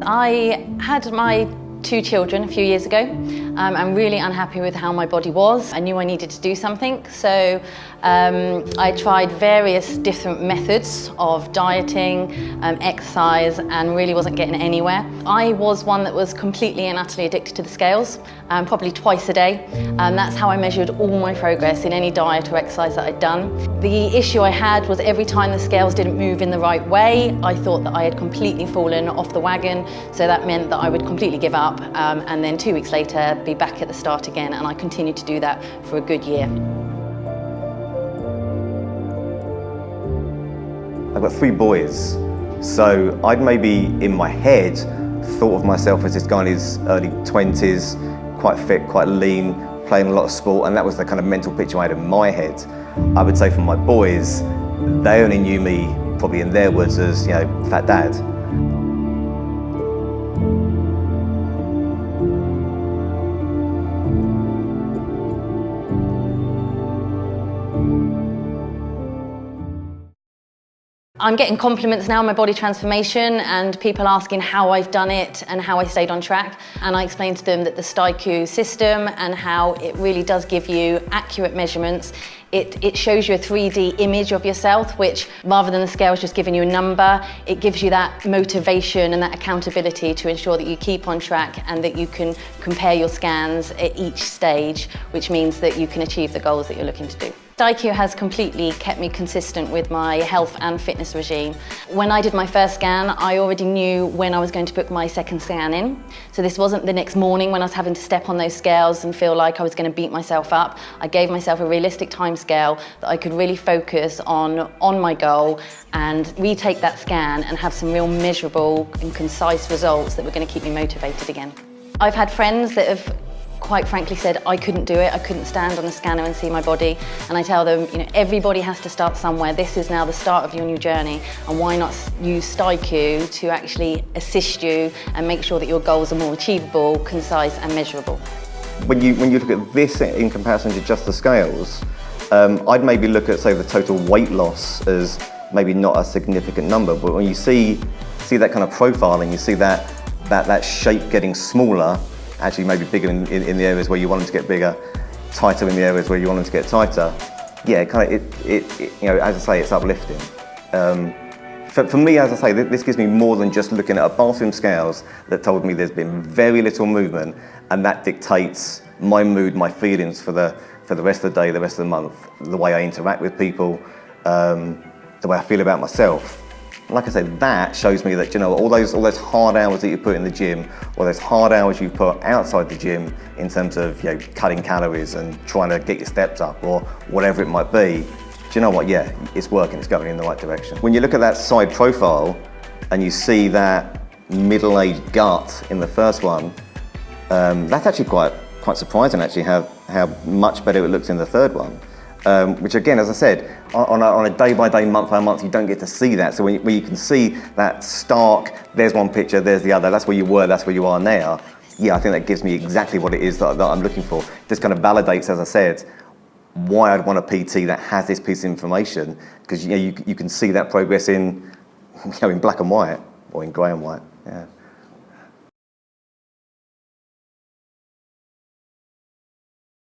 I had my 2 children a few years ago. I'm really unhappy with how my body was. I knew I needed to do something, so I tried various different methods of dieting, exercise, and really wasn't getting anywhere. I was one that was completely and utterly addicted to the scales, probably twice a day. That's how I measured all my progress in any diet or exercise that I'd done. The issue I had was every time the scales didn't move in the right way, I thought that I had completely fallen off the wagon, so that meant that I would completely give up, and then 2 weeks later be back at the start again, and I continued to do that for a good year. I've got 3 boys, so I'd maybe in my head thought of myself as this guy in his early 20s, quite fit, quite lean, playing a lot of sport, and that was the kind of mental picture I had in my head. I would say for my boys, they only knew me, probably in their words, as, you know, fat dad. I'm getting compliments now on my body transformation, and people asking how I've done it and how I stayed on track. And I explained to them that the Styku system and how it really does give you accurate measurements. It shows you a 3D image of yourself, which rather than the scales just giving you a number, it gives you that motivation and that accountability to ensure that you keep on track and that you can compare your scans at each stage, which means that you can achieve the goals that you're looking to do. Styku has completely kept me consistent with my health and fitness regime. When I did my first scan, I already knew when I was going to book my second scan in. So this wasn't the next morning when I was having to step on those scales and feel like I was going to beat myself up. I gave myself a realistic time scale that I could really focus on my goal and retake that scan and have some real measurable and concise results that were going to keep me motivated again. I've had friends that have quite frankly said I couldn't do it, I couldn't stand on a scanner and see my body, and I tell them, you know, everybody has to start somewhere. This is now the start of your new journey, and why not use Styku to actually assist you and make sure that your goals are more achievable, concise and measurable. When you look at this in comparison to just the scales, I'd maybe look at, say, the total weight loss as maybe not a significant number, but when you see that kind of profiling, you see that shape getting smaller, actually maybe bigger in the areas where you want them to get bigger, tighter in the areas where you want them to get tighter. Yeah, kind of you know, as I say, it's uplifting. For me, as I say, this gives me more than just looking at a bathroom scales that told me there's been very little movement, and that dictates my mood, my feelings for the rest of the day, the rest of the month, the way I interact with people, the way I feel about myself. Like I said, that shows me that, you know, all those hard hours that you put in the gym, or those hard hours you put outside the gym in terms of, you know, cutting calories and trying to get your steps up or whatever it might be, do you know what? Yeah, it's working, it's going in the right direction. When you look at that side profile and you see that middle-aged gut in the first one, that's actually quite surprising actually how much better it looks in the third one. Which again, as I said, on a day-by-day, month-by-month, you don't get to see that. So when you can see that stark, there's one picture, there's the other, that's where you were, that's where you are now. Yeah, I think that gives me exactly what it is that I'm looking for. This kind of validates, as I said, why I'd want a PT that has this piece of information, because, you know, you can see that progress in black and white, or in grey and white, yeah.